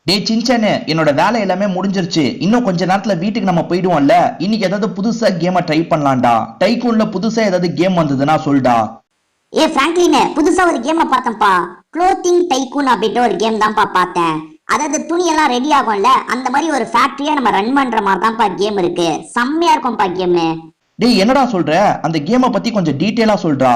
டேய் சின்சானு, என்னோட வேலை எல்லாமே முடிஞ்சிருச்சு. இன்னும் கொஞ்ச நேரத்துல வீட்டுக்கு நம்ம போயிடுவோம்ல. இன்னைக்கு ஏதாவது புதுசா கேமை ட்ரை பண்ணலாம்டா. டைக்கூன்ல புதுசா ஏதாவது கேம் வந்ததுன்னா சொல்டா. பிராங்க்லின், புதுசா ஒரு கேமை பார்த்தேன்ப்பா. க்ளோத்திங் டைக்கூன் அப்படின்ற ஒரு கேம் தான்ப்பா பார்த்தேன். அதாவது துணியெல்லாம் ரெடி ஆகும்ல, அந்த மாதிரி ஒரு ஃபேக்டரியா நம்ம ரன் பண்ற மாதிரி தான்ப்பா கேம் இருக்கு. செம்மையா இருக்கும்ப்பா கேமு. டேய் என்னடா சொல்ற? அந்த கேமை பத்தி கொஞ்சம் டீட்டெயிலா சொல்றா.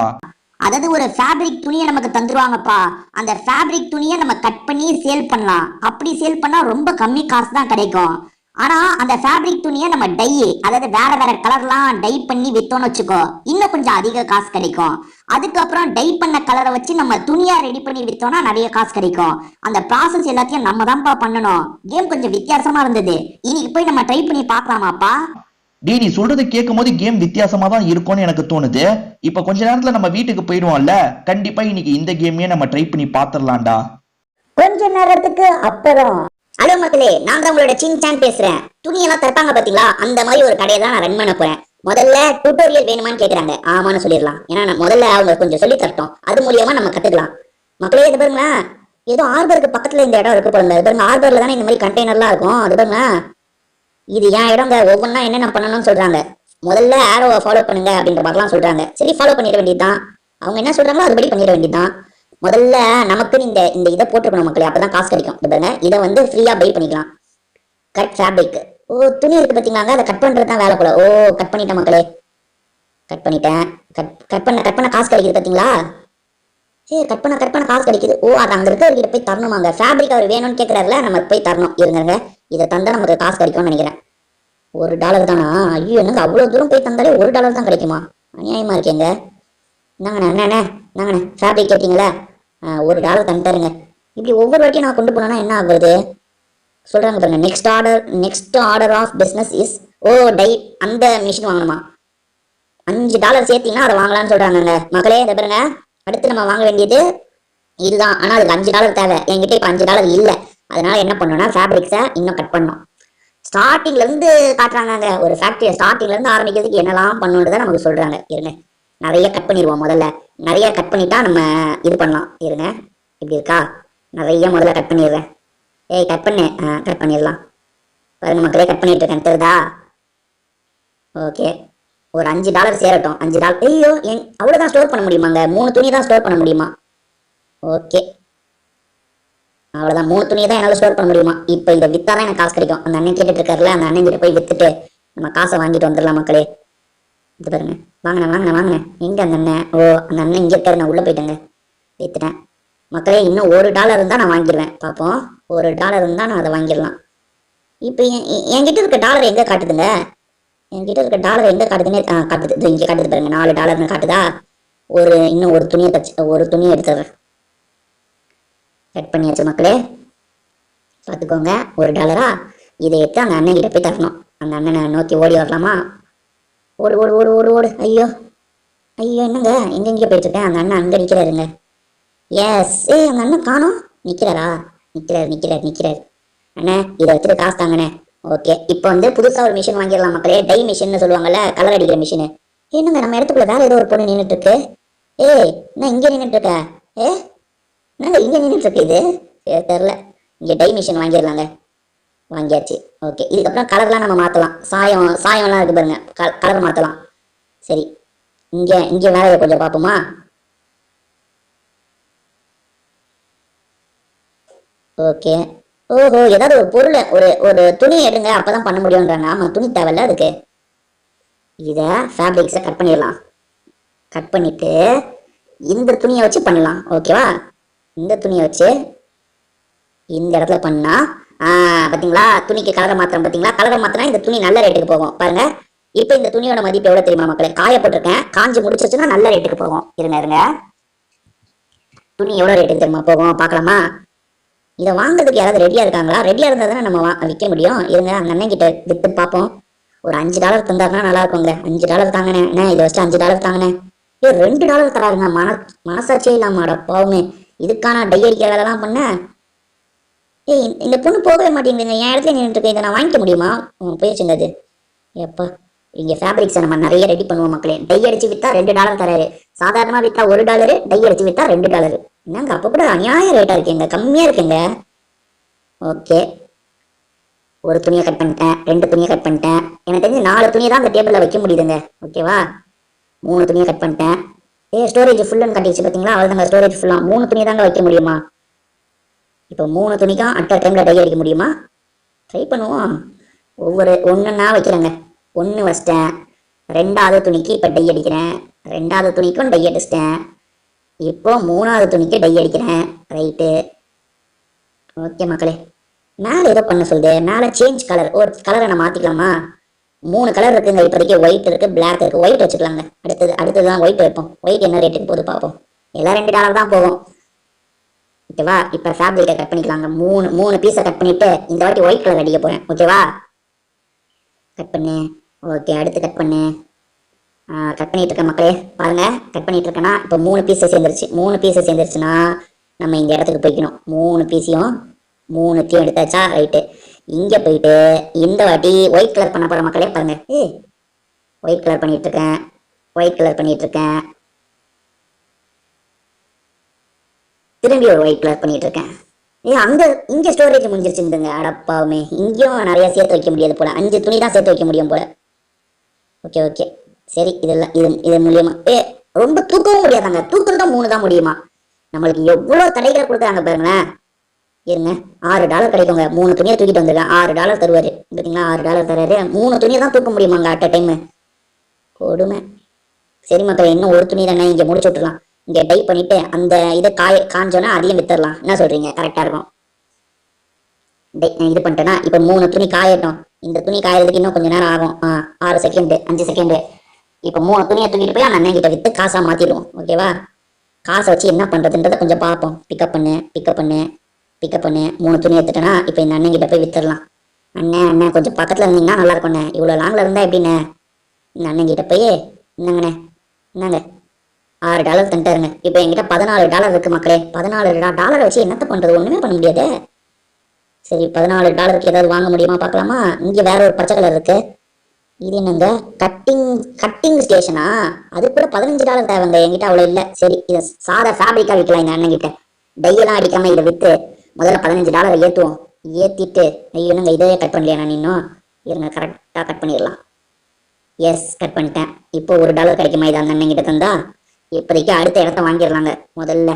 அதாவது ஒரு ஃபேப்ரிக் துணியை நமக்கு தந்துருவாங்கப்பா. அந்த ஃபேப்ரிக் துணியை நம்ம கட் பண்ணி சேல் பண்ணலாம். அப்படி சேல் பண்ணா ரொம்ப கம்மி காசு தான் கிடைக்கும். ஆனா அந்த ஃபேப்ரிக் துணியை நம்ம டை, அதாவது வேற வேற கலர்லாம் டை பண்ணி வித்தோம்னு வச்சுக்கோ, இன்னும் கொஞ்சம் அதிக காசு கிடைக்கும். அதுக்கப்புறம் டை பண்ண கலரை வச்சு நம்ம துணியா ரெடி பண்ணி வித்தோம்னா நிறைய காசு கிடைக்கும். அந்த ப்ராசஸ் எல்லாத்தையும் நம்ம தான்ப்பா பண்ணணும். கேம் கொஞ்சம் வித்தியாசமா இருந்தது. இன்னைக்கு போய் நம்ம ட்ரை பண்ணி பார்க்கலாமாப்பா? டேய் நீ சொல்றது கேட்கும் போது கேம் வித்தியாசமா தான் இருக்கும்னு எனக்கு தோணுது. இப்ப கொஞ்ச நேரத்துல நம்ம வீட்டுக்கு போயிடுவோம்ல, கண்டிப்பா இன்னைக்கு இந்த கேமையே நம்ம ட்ரை பண்ணி பாத்துரலாம்டா. கொஞ்ச நேரத்துக்கு அப்புறம். ஹலோ மக்களே, நான் தான் உங்களோட சின்சான் பேசுறேன். துணியெல்லாம் தப்பாங்க பாத்தீங்களா? அந்த மாதிரி ஒரு கடையை தான் நான் ரன் பண்ண போறேன். முதல்ல டியூட்டோரியல் வேணுமான்னு கேக்குறாங்க. ஆமான்னு சொல்லிடலாம். ஏன்னா முதல்ல அவங்க கொஞ்சம் சொல்லி தரட்டும். அது மூலியமா நம்ம கத்துக்கலாம். மக்களே இது பாருங்க, ஏதோ ஆர்பருக்கு பக்கத்துல இந்த இடம் இருக்கு போல. இது பாருங்க, ஆர்பர்ல தானே இந்த மாதிரி கண்டெய்னர்லாம் இருக்கும். அது பாருங்க, இது ஏன் இடங்க. ஒவ்வொன்றா என்னென்ன பண்ணணும்னு சொல்றாங்க. முதல்ல ஆரோவை ஃபாலோ பண்ணுங்க அப்படின்ற மாதிரிலாம் சொல்றாங்க. சரி, ஃபாலோ பண்ணிட வேண்டியதுதான். அவங்க என்ன சொல்றாங்களோ அதுபடி பண்ணிட வேண்டியதுதான். முதல்ல நமக்குன்னு இந்த இந்த இதை போட்டுக்கணும் மக்களே, அப்பதான் காசு கிடைக்கும். பாருங்க, இதை வந்து ஃப்ரீயா பை பண்ணிக்கலாம். Cut fabric. ஓ, துணி இருக்கு பாத்தீங்களாங்க, அதை கட் பண்றது தான் வேலை போல. ஓ, கட் பண்ணிட்டேன் மக்களே, கட் பண்ணிட்டேன். கட் பண்ண காசு கிடைக்குது பாத்தீங்களா? சரி, கட் பண்ண காசு கிடைக்குது. ஓ, அது அங்க இருக்கிறவர்கிட்ட போய் தரணுமாங்க. ஃபேப்ரிக் அவர் வேணும்னு கேட்கறாருல, நம்ம போய் தரணும். இருங்க, இதை தந்தா நமக்கு காசு கிடைக்கும்னு நினைக்கிறேன். $1 தானா? ஐயோ, என்னங்க அவ்வளவு தூரம் போய் தந்தாலே $1 தான் கிடைக்குமா? அநியாயமா இருக்கேங்க. நாங்கண்ணே ஃபேப்ரிக் கேட்டீங்களா? $1 தந்துருங்க. இப்படி ஒவ்வொரு வாட்டியும் நான் கொண்டு போனேன்னா என்ன ஆகுது சொல்றாங்க பாருங்க. Next order of business is, ஓ டை, அந்த மிஷின் வாங்கணுமா? $5 சேர்த்தீங்கன்னா அதை வாங்கலாம்னு சொல்றாங்க மக்களே. இதை பாருங்க, அடுத்து நம்ம வாங்க வேண்டியது இதுதான். ஆனா அதுக்கு $5 தேவை. என்கிட்ட இப்ப $5 இல்லை. அதனால என்ன பண்ணணும்னா ஃபேப்ரிக்ஸை இன்னும் கட் பண்ணணும். ஸ்டார்டிங்ல இருந்து காட்டுறாங்க. ஒரு ஃபேக்டரியை ஸ்டார்டிங்ல இருந்து ஆரம்பிக்கிறதுக்கு என்னெல்லாம் பண்ணுன்றதை நமக்கு சொல்றாங்க. இருங்க, நிறைய கட் பண்ணிடுவோம். முதல்ல நிறைய கட் பண்ணிட்டா நம்ம இது பண்ணலாம். இருங்க, இப்படி இருக்கா? நிறைய முதல்ல கட் பண்ணிடுறேன். ஏய் கட் பண்ணிடலாம். பாருங்க மக்களே, கட் பண்ணிட்டு இருக்கேன். தெரியுதா? ஓகே, ஒரு $5 சேரட்டும். $5. ஐயோ, அவ்வளவுதான் ஸ்டோர் பண்ண முடியுமாங்க? 3 துணி தான் ஸ்டோர் பண்ண முடியுமா? ஓகே, அவ்வளவுதான். 3 துணியை தான் என்னால ஸ்டோர் பண்ண முடியுமா? இப்போ இந்த வித்தாதான் எனக்கு காசு கிடைக்கும். அந்த அண்ணன் கேட்டுட்டு இருக்காருல்ல, அந்த அண்ணன் கிட்ட போய் வித்துட்டு நம்ம காசை வாங்கிட்டு வந்துடலாம் மக்களே. இது பாருங்க, வாங்கினேன். எங்க அந்த அண்ணன்? ஓ, அந்த அண்ணன் இங்க இருக்காரு. நான் உள்ள போயிட்டேங்க, வித்துட்டேன் மக்களே. இன்னும் $1 இருந்தா நான் வாங்கிடுவேன். பார்ப்போம், $1 இருந்தா நான் அதை வாங்கிடலாம். இப்போ என்கிட்ட இருக்க டாலர் எங்க காட்டுதுங்க? என்கிட்ட இருக்க டாலர் எங்க காட்டுதுன்னு காட்டுது. இங்க காட்டுது பாருங்க, $4 காட்டுதா? இன்னும் ஒரு துணியை எடுத்துறேன். கட் பண்ணியாச்சு மக்களே, பார்த்துக்கோங்க. $1. இதை எடுத்து அந்த அண்ணன் கிட்ட போய் தரணும். அந்த அண்ணனை நோக்கி ஓடி வரலாமா? ஓடு. ஐயோ, என்னங்க எங்க போயிட்டு இருக்கேன்? அந்த அண்ணன் அங்க நிக்கிறாருங்க. எஸ், அந்த அண்ணன் காணோம். நிக்கிறாரா? நிக்கிறாரு. அண்ணே, இதை வச்சுட்டு காசு தாங்கண்ணே. ஓகே, இப்போ வந்து புதுசா ஒரு மிஷின் வாங்கிடலாம் மக்களே. டை மிஷின் சொல்லுவாங்கல்ல, கலர் அடிக்கிற மிஷின். என்னங்க நம்ம இடத்துக்குள்ள வேற ஏதோ ஒரு பொண்ணு நின்றுட்டு இருக்கு. நான் இங்க நின்றுட்டு இருக்கேன். என்னங்க இங்க நின்றுட்டு இருக்கு? இது தெரியல. இங்க டை மிஷின் வாங்கிடலாங்க. வாங்கியாச்சு. ஓகே, இதுக்கப்புறம் கலர்லாம் நம்ம மாத்தலாம். சாயம்லாம் இருக்கு பாருங்க, கலர் மாத்தலாம். சரி, இங்க வேலையை கொஞ்சம் பார்ப்போமா? ஓகே. ஓஹோ, ஏதாவது ஒரு பொருளை ஒரு துணி எடுங்க, அப்பதான் பண்ண முடியும்ன்றாங்க. ஆமா, துணி தேவையில்ல அதுக்கு. இதை ஃபேப்ரிக்ஸை கட் பண்ணிடலாம். கட் பண்ணிட்டு இந்த துணியை வச்சு பண்ணலாம். ஓகேவா? இந்த துணியை வச்சு இந்த இடத்துல பண்ணா, பாத்தீங்களா? துணிக்கு கலரை மாத்திரம். பாத்தீங்களா? கலரை மாத்தினா இந்த துணி நல்ல ரேட்டுக்கு போகும். பாருங்க, இப்ப இந்த துணியோட மதிப்பு எவ்வளவு தெரியுமா மக்களே? காய போட்டிருக்கேன், காஞ்சி முடிச்சிருச்சுன்னா நல்ல ரேட்டுக்கு போகும். இருங்க, துணி எவ்வளவு ரேட்டுக்கு தெரியுமா போகும் பார்க்கலாமா? இதை வாங்குறதுக்கு யாராவது ரெடியா இருக்காங்களா? ரெடியா இருந்தா தானே நம்ம விற்க முடியும். இருங்க, அந்த அண்ணன் கிட்ட வித்து பார்ப்போம். ஒரு $5 தந்தாருன்னா நல்லா இருக்குங்க. $5 தாங்கண்ணே. இதை வச்சு $5 தாங்கண்ணே. $2 தராருங்க. மனசாட்சியே இல்லாம போவுமே. இதுக்கான டை அடிக்கிற வேலைலாம் பண்ண. இந்த பொண்ணு போகவே மாட்டேங்குதுங்க. என் இடத்துல நின்றுட்டு இருக்கு. இதை நான் வாங்கிக்க முடியுமா? போயிடுச்சுங்க அது. எப்பா, இங்க ஃபேப்ரிக்ஸை நம்ம நிறைய ரெடி பண்ணுவோம் மக்களே. டை அடிச்சு வித்தா $2 தராரு. சாதாரணமா வித்தா $1, டை அடிச்சு வித்தா $2. என்னங்க அப்ப கூட அநியாய ரேட்டா இருக்குங்க, கம்மியா இருக்குங்க. ஓகே, ஒரு துணியை கட் பண்ணிட்டேன், 2 துணியை கட் பண்ணிட்டேன். எனக்கு தெரிஞ்சு 4 துணியை தான் அந்த டேபிளில் வைக்க முடியுதுங்க. ஓகேவா, 3 துணியை கட் பண்ணிட்டேன். ஸ்டோரேஜ் ஃபுல்லுன்னு கட்டிச்சு பார்த்தீங்களா, அவ்வளோதாங்க. ஸ்டோரேஜ் ஃபுல்லாக 3 துணி தாங்க வைக்க முடியுமா? இப்போ 3 துணிக்கும் அட் அ டைமில் டை அடிக்க முடியுமா? ட்ரை பண்ணுவோம். ஒன்றுன்னா வைக்கிறேங்க. 1 வச்சிட்டேன். 2வது துணிக்கு இப்போ டை அடிக்கிறேன். 2வது துணிக்கும் டை அடிச்சிட்டேன். இப்போ 3வது துணிக்கு டை அடிக்கிறேன். ரைட்டு. ஓகே மக்களே, மேலே ஏதோ பண்ண சொல்லுது. மேலே சேஞ்ச் கலர். ஒரு கலரை நான் மாற்றிக்கலாமா? 3 கலர் இருக்குங்க இப்போதைக்கு. ஒயிட் இருக்கு, பிளாக் இருக்கு. ஒயிட் வச்சுக்கலாங்க. அடுத்தது தான் ஒயிட் வைப்போம். ஒயிட் என்ன ரேட்டுக்கு போகுது பார்ப்போம். எல்லாம் $2 தான் போகும். ஓகேவா, இப்போ ஃபேப்ரிக்கை கட் பண்ணிக்கலாங்க. 3 பீஸை கட் பண்ணிட்டு இந்த வாட்டி ஒயிட் கலர் அடிக்க போகிறேன். ஓகேவா, கட் பண்ணு. ஓகே, அடுத்து கட் பண்ணு. கட் பண்ணிட்டு இருக்கேன் மக்களே. பாருங்க, கட் பண்ணிட்டு இருக்கேன்னா இப்போ 3 பீஸை சேர்ந்துருச்சு. 3 பீஸை சேர்ந்துருச்சுன்னா நம்ம இந்த இடத்துக்கு போய்க்கணும். 3 பீஸையும் 3த்தையும் எடுத்தாச்சா? ரைட்டு. இங்கே போயிட்டு இந்த வாட்டி ஒயிட் கலர் பண்ண போகிற மக்களே. பாருங்க, ஒயிட் கலர் பண்ணிட்டு இருக்கேன். ஒயிட் கலர் பண்ணிட்டு இருக்கேன். திரும்பி ஒரு ஒயிட் கலர் பண்ணிட்டு இருக்கேன். இங்கே ஸ்டோரேஜ் முடிஞ்சிருச்சுங்க. அடப்பாவுமே, இங்கேயும் நிறைய சேர்த்து வைக்க முடியாது போல. 5 துணி தான் சேர்த்து வைக்க முடியும் போல. ஓகே ஓகே, சரி. இதெல்லாம் இது மூலியமா ரொம்ப தூக்கவும் முடியாதாங்க. தூக்கம் தான் 3 தான் முடியுமா? நம்மளுக்கு எவ்வளோ தடைகளை கொடுக்குறாங்க பாருங்களேன். இருங்க, $6 கிடைக்குங்க. 3 துணியை தூக்கிட்டு வந்துருக்கேன். $6 தருவாரு. பார்த்தீங்களா, $6 தராரு. 3 துணியை தான் தூக்க முடியுமாங்க அட் அ டைமு. கொடுமை. சரி மக்கள், இன்னும் ஒரு துணி தானே, இங்கே முடிச்சு விட்டுலாம். இங்கே டை பண்ணிட்டு அந்த இதை காஞ்சோன்னா அதையும் வித்துடலாம். என்ன சொல்றீங்க? கரெக்டாக இருக்கும். இது பண்ணிட்டேன்னா இப்போ 3 துணி காயட்டும். இந்த துணி காயறதுக்கு இன்னும் கொஞ்சம் நேரம் ஆகும். 6 செகண்டு, 5 செகண்டு. இப்போ 3 துணியை தூக்கிட்டு போய் அந்த அண்ணன் கிட்ட விற்று காசாக மாற்றிடுவோம். ஓகேவா, காசை வச்சு என்ன பண்ணுறதுன்றதை கொஞ்சம் பார்ப்போம். பிக்கப் பண்ணு. 3 துணி எடுத்துட்டேன்னா இப்போ இந்த அண்ணன் கிட்ட போய் வித்துடலாம். அண்ணன் கொஞ்சம் பக்கத்தில் இருந்தீங்கன்னா நல்லா இருக்கும்ண்ணே. இவ்வளோ லாங்கில் இருந்தால் எப்படிண்ணே? இந்த அண்ணன் கிட்ட போய் என்னங்கண்ணே, என்னங்க, $6 தந்துட்டாருங்க. இப்போ என்கிட்ட $14 இருக்கு மக்களே. $14 வச்சு என்னத்த பண்ணுறது? ஒன்றுமே பண்ண முடியாது. சரி, $14க்கு ஏதாவது வாங்க முடியுமா பார்க்கலாமா? இங்கே வேற ஒரு பச்சை கலர் இருக்கு. இது என்னங்க, கட்டிங் ஸ்டேஷனா? அது கூட $15 தேவைங்க. என்கிட்ட அவ்வளோ இல்லை. சரி, இதை சாதா ஃபேப்ரிக்காக விற்கலாம் இந்த அண்ணன் கிட்ட. டையெல்லாம் அடிக்காம இதை விற்று முதல்ல $15 ஏற்றுவோம். ஏற்றிட்டு ஐயோங்க, இதையே கட் பண்ணலையா நான் இன்னும்? இருங்க, கரெக்டாக கட் பண்ணிடலாம். எஸ், கட் பண்ணிட்டேன். இப்போ $1 கிடைக்குமா இது அந்த அண்ணன் கிட்ட தந்தா? இப்போதைக்கு அடுத்த இடத்த வாங்கிடலாங்க. முதல்ல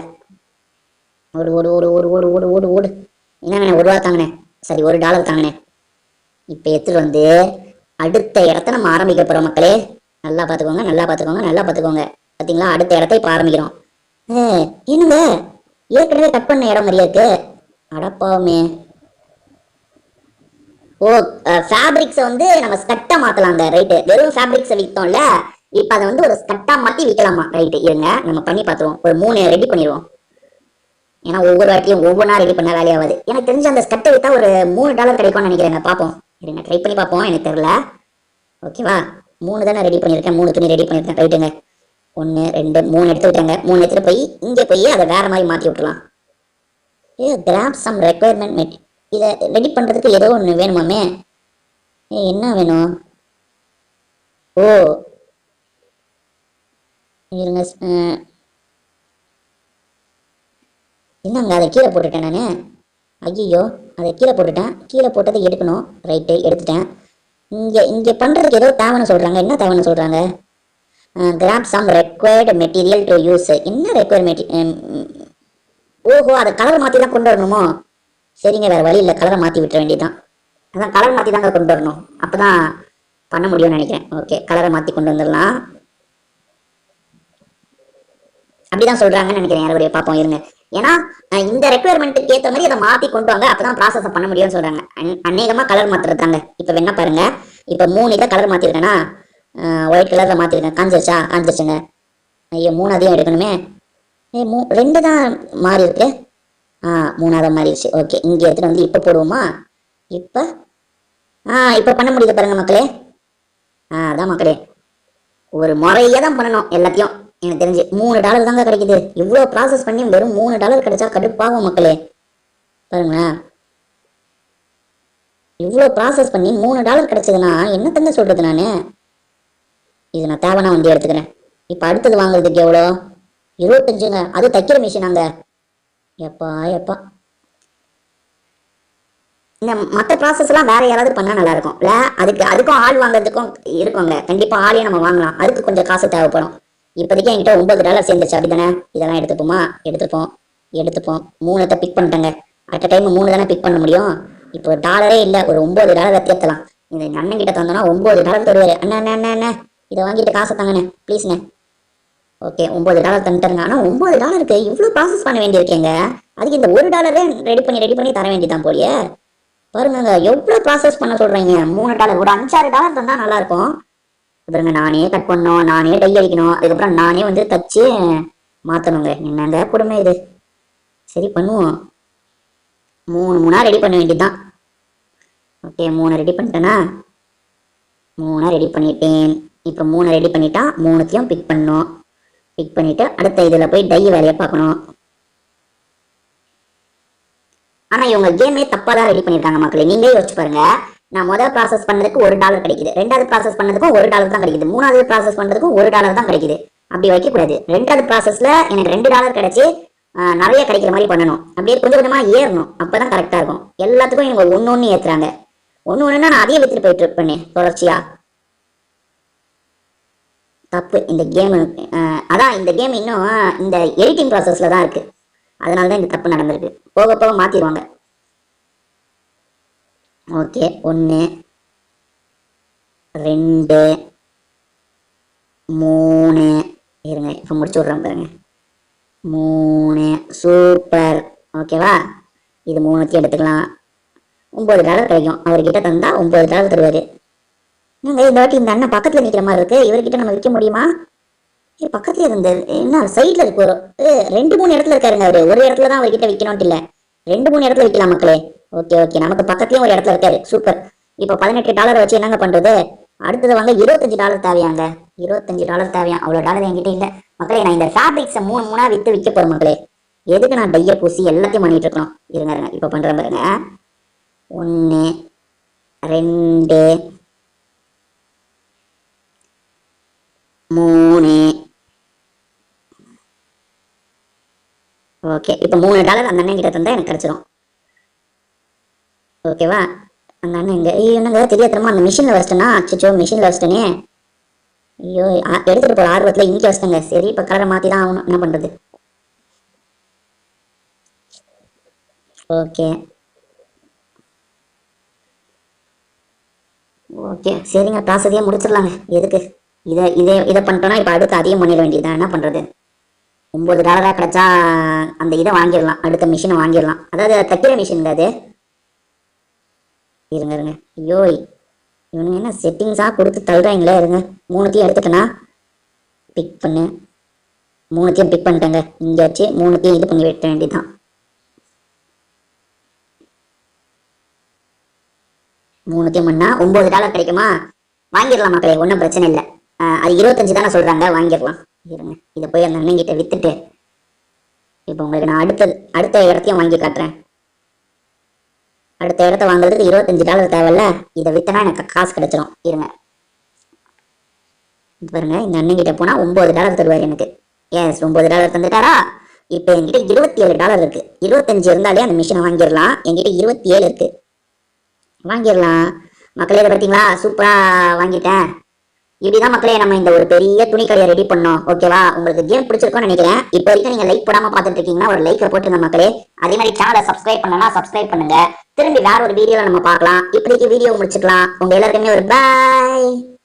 ஓடு ஓடு ஓடு ஓடு ஓடு ஓடு ஓடு ஓடு. என்னங்கண்ணே, $1 தாங்கண்ணே. சரி, $1 தாங்கண்ணே. இப்போ எடுத்துட்டு வந்து அடுத்த இடத்த நம்ம ஆரம்பிக்க போகிறோம் மக்களே. நல்லா பார்த்துக்கோங்க. பார்த்தீங்களா, அடுத்த இடத்த இப்போ ஆரம்பிக்கிறோம். என்னங்க, ஏற்கனவே கட் பண்ண இடம் மாதிரியா இருக்கு. அடப்பாவுமே. ஃபேப்ரிக்ஸை வந்து நம்ம ஸ்கட்டாக மாற்றலாங்க. ரைட்டு, வெறும் ஃபேப்ரிக்ஸை விற்றோம்ல, இப்போ அதை வந்து ஒரு ஸ்கட்டாக மாற்றி விற்கலாமா? ரைட்டு, இருங்க நம்ம பண்ணி பார்த்துருவோம். ஒரு 3 ரெடி பண்ணிடுவோம். ஏன்னா ஒவ்வொரு வாட்டியும் ஒவ்வொன்றா ரெடி பண்ண வேலையாகாது. எனக்கு தெரிஞ்ச அந்த ஸ்கட்டை விற்றா ஒரு $3 கிடைக்கும்னு நினைக்கிறேங்க. பார்ப்போம், இருங்க, ட்ரை பண்ணி பார்ப்போம். எனக்கு தெரியல. ஓகேவா, 3 தானே ரெடி பண்ணியிருக்கேன். 3 துணி ரெடி பண்ணியிருக்கேன். ரைட்டுங்க, 1 2 3 எடுத்து விட்டாங்க. 3 எடுத்துகிட்டு போய் இங்கே போய் அதை வேற மாதிரி மாற்றி விட்டுலாம். Grab some requirement. இதை ரெடி பண்ணுறதுக்கு ஏதோ ஒன்று வேணுமாமே. என்ன வேணும்? இருங்க, என்னங்க, அதை கீழே போட்டுட்டேன் நான். ஐயோ, அதை கீழே போட்டுட்டேன். கீழே போட்டதை எடுக்கணும். ரைட்டு, எடுத்துட்டேன். இங்கே பண்ணுறதுக்கு ஏதோ தேவைன்னு சொல்கிறாங்க. என்ன தேவைன்னு சொல்கிறாங்க? Grab some required material to use. என்ன ரெக்வயர்ட் ஓஹோ, அதை கலர் மாற்றி தான் கொண்டு வரணுமோ? சரிங்க, வேறு வழி இல்லை, கலரை மாற்றி விட்டுற வேண்டியதான். அதான் கலர் மாற்றி தாங்க கொண்டு வரணும். அப்போ தான் பண்ண முடியும்னு நினைக்கிறேன். ஓகே, கலரை மாற்றி கொண்டு வந்துடலாம். அப்படிதான் சொல்கிறாங்கன்னு நினைக்கிறேன். யாருடைய பார்ப்போம், இருங்க. ஏன்னா இந்த ரெக்குயர்மெண்ட்டுக்கு ஏற்ற மாதிரி அதை மாற்றி கொண்டு வாங்க, அப்போ தான் ப்ராசஸை பண்ண முடியும்னு சொல்கிறாங்க. அநேகமாக கலர் மாற்றுறதாங்க. இப்போ வேணா பாருங்க, இப்போ 3 இதை கலர் மாற்றிருக்கேன்னா ஒயிட் கலரில் மாற்றிருக்கேன். காஞ்சிருச்சுங்க. ஐயோ, 3 எடுக்கணுமே. 2 தான் மாறி இருக்கு. 3 மாறிடுச்சு. ஓகே, இங்கே எடுத்துகிட்டு வந்து இப்போ போடுவோமா? இப்போ பண்ண முடியுது பாருங்க மக்களே. அதான் மக்களே, ஒரு முறையே தான் பண்ணணும் எல்லாத்தையும். எனக்கு தெரிஞ்சு $3 தாங்க கிடைக்குது. இவ்வளோ ப்ராசஸ் பண்ணி வெறும் $3 கிடைச்சா கடுப்பாகும் மக்களே. பாருங்களேன், இவ்வளோ ப்ராசஸ் பண்ணி $3 கிடைச்சதுன்னா என்ன தங்க சொல்றது? நான் இது நான் தேவைன்னா வண்டி எடுத்துக்கிறேன். இப்போ அடுத்தது வாங்குறதுக்கு எவ்வளோ? 25ங்க. அது தைக்கிற மிஷினாங்க. எப்பா இந்த மற்ற ப்ராசஸ் எல்லாம் வேற யாராவது பண்ணா நல்லா இருக்கும் இல்ல? அதுக்கும் ஆள் வாங்குறதுக்கும் இருக்குங்க. கண்டிப்பா ஆளையும் நம்ம வாங்கலாம். அதுக்கு கொஞ்சம் காசு தேவைப்படும். இப்போதைக்கு என்கிட்ட $9 சேர்ந்துச்சு அப்படிதானே? இதெல்லாம் எடுத்துப்போமா? எடுத்துப்போம் 3 பிக் பண்ணிட்டேங்க. அட் டைம் 3 தானே பிக் பண்ண முடியும். இப்போ டாலரே இல்லை, ஒரு $9 தேர்த்தலாம். இந்த அண்ணன் கிட்ட தந்தோம்னா $9 தருவாரு. அண்ணா அண்ணா அண்ணா அண்ணா இதை வாங்கிட்டு காசை தாங்கண்ணே ப்ளீஸ்ண்ணே. ஓகே $9 தந்துட்டாருங்க. ஆனால் $9க்கு இவ்வளோ ப்ராசஸ் பண்ண வேண்டியிருக்கேங்க. அதுக்கு இந்த $1 ரெடி பண்ணி தர வேண்டியதான் போலியே. பாருங்க எவ்வளோ ப்ராசஸ் பண்ண சொல்றீங்க. $3 ஒரு $5-6 தந்தா நல்லா இருக்கும். பாருங்க நானே கட் பண்ணணும், நானே டை அடிக்கணும், அதுக்கப்புறம் நானே வந்து தச்சு மாத்தணுங்க. என்னங்க கொடுமை இது. சரி பண்ணுவோம். 3 ரெடி பண்ண வேண்டியதுதான். ஓகே 3 ரெடி பண்ணிட்டேனா? 3 ரெடி பண்ணிட்டேன். இப்போ 3 ரெடி பண்ணிட்டா 3த்தையும் பிக் பண்ணணும். பிக் பண்ணிட்டு அடுத்த இதில் போய் டை வேலையை பார்க்கணும். ஆனா இவங்க கேமே தப்பா தான் ரெடி பண்ணிருக்காங்க மக்களே. நீங்களே யோசிச்சு பாருங்க. நான் முதல் ப்ராசஸ் பண்ணதுக்கு $1 கிடைக்குது, 2வது ப்ராசஸ் பண்ணதுக்கும் $1 தான் கிடைக்குது, 3வது ப்ராசஸ் பண்ணதுக்கும் $1 தான் கிடைக்குது. அப்படி வைக்க கூடாது. 2வது ப்ராசஸ்ல எனக்கு $2 கிடைச்சி நிறைய கிடைக்கிற மாதிரி பண்ணணும். அப்படியே கொஞ்சம் கொஞ்சமா ஏறணும். அப்பதான் கரெக்டா இருக்கும். எல்லாத்துக்கும் இவங்க ஒன்னு ஏத்துறாங்க. ஒண்ணுன்னா நான் அதையே வித்துட்டு போயிட்டு இருப்பேனே தொடர்ச்சியா. தப்பு இந்த கேம். அதான் இந்த கேம் இன்னும் இந்த எடிட்டிங் ப்ராசஸ்ல தான் இருக்கு. அதனாலதான் இந்த தப்பு நடந்திருக்கு. போக போக மாத்திடுவாங்க. ஓகே 1 2 3 இருங்க இப்போ முடிச்சு விட்றேன் பாருங்க. 3 சூப்பர். ஓகேவா? இது 3த்தையும் எடுத்துக்கலாம். $9 கிடைக்கும். அவர்கிட்ட தந்தா $9 தருவாரு. இந்த வாட்டி இந்த அண்ணன் பக்கத்துல நிக்கிற மாதிரி இருக்கு. இவர்கிட்ட நம்ம விற்க முடியுமா? பக்கத்துல இருந்து என்ன சைட்ல இருக்கு. ஒரு 2-3 இடத்துல இருக்காருங்க அவரு. ஒரு இடத்துல தான் அவர்கிட்ட விற்கணும்ட்டு இல்ல, 2-3 இடத்துல விற்கலாம் மக்களே. ஓகே நமக்கு பக்கத்துலயும் ஒரு இடத்துல இருக்காரு. சூப்பர். இப்போ $18 வச்சு என்னங்க பண்றது? அடுத்தது வாங்க $25 தேவையாங்க. $25 தேவையா? அவ்வளவு டாலர் என்கிட்ட இல்ல மக்களே. நான் இந்த ஃபேப்ரிக்ஸை 3 வித்து விற்க போறேன் மக்களே. எதுக்கு நான் டைய பூசி எல்லாத்தையும் பண்ணிட்டு இருக்கணும்? இருங்க இப்ப பண்றேன் பாருங்க. 1 2 3. ஓகே இப்போ $3 அந்த அண்ணன் கிட்ட தந்தா எனக்கு கிடைச்சிரும். ஓகேவா? அந்த அண்ணன் எங்க என்னங்க தெரியாதமா அந்த மிஷின்ல வச்சிட்டேனா? அச்சோ மிஷின்ல வச்சிட்டேனே. ஐயோ எடுத்துட்டு போற ஆர்வத்துல இங்க வச்சிட்டேங்க. சரி இப்ப கலரை மாத்தி தான் ஆகணும். என்ன பண்றது? ஓகே சரிங்க ப்ராசஸையே முடிச்சிடலாங்க. எதுக்கு இதை பண்ணிட்டோம்னா இப்போ அடுத்து அதையும் பண்ணிட வேண்டியதுதான். என்ன பண்றது? $9 கிடைச்சா அந்த இதை வாங்கிடலாம், அடுத்த மிஷினை வாங்கிடலாம். அதாவது தைக்கிற மிஷின் அது. இருங்க ஐயோ இவனுங்க என்ன செட்டிங்ஸா கொடுத்து தள்ளுறாங்களே. இருங்க 3த்தையும் எடுத்துட்டேன்னா பிக் பண்ணு. 3த்தையும் பிக் பண்ணிட்டேங்க. இங்க வச்சு 3த்தையும் இது பண்ணி விட்ட வேண்டியதுதான். 3த்தையும் பண்ணா $9 கிடைக்குமா? வாங்கிடலாம் மக்களே, ஒன்றும் பிரச்சனை இல்லை. அது 25 தானே சொல்றாங்க, வாங்கிடலாம். இருங்க இதை போய் அந்த அண்ணன் கிட்ட வித்துட்டு இப்போ உங்களுக்கு நான் அடுத்த இடத்தையும் வாங்கி காட்டுறேன். அடுத்த இடத்த வாங்குறதுக்கு $25 தேவையில்ல. இதை வித்தனா எனக்கு காசு கிடைச்சிரும். இருங்க பாருங்க, இந்த அண்ணன் கிட்ட போனா $9 தருவார் எனக்கு. எஸ் $9 தந்துட்டாரா? இப்போ என்கிட்ட $27 இருக்கு. 25 இருந்தாலே அந்த மிஷினை வாங்கிடலாம். என்கிட்ட 27 இருக்கு. வாங்கிடலாம் மக்களே. இதை பார்த்தீங்களா? சூப்பரா வாங்கிட்டேன். இப்படிதான் மக்களே நம்ம இந்த ஒரு பெரிய துணி கடையை ரெடி பண்ணோம். ஓகேவா? உங்களுக்கு கேம் பிடிச்சிருக்கும்னு நினைக்கிறேன். இப்போ வரைக்கும் நீங்க லைக் போடாம பார்த்துட்டு இருக்கீங்கன்னா ஒரு லைக்கை போட்டுருங்க மக்களே. அதே மாதிரி சேனலை சப்ஸ்கிரைப் பண்ணலாம், சப்ஸ்கிரைப் பண்ணுங்க. திரும்பி வேற ஒரு வீடியோல நம்ம பார்க்கலாம். இப்படிக்கு வீடியோ முடிச்சுக்கலாம். உங்க எல்லாருக்குமே ஒரு பாய்.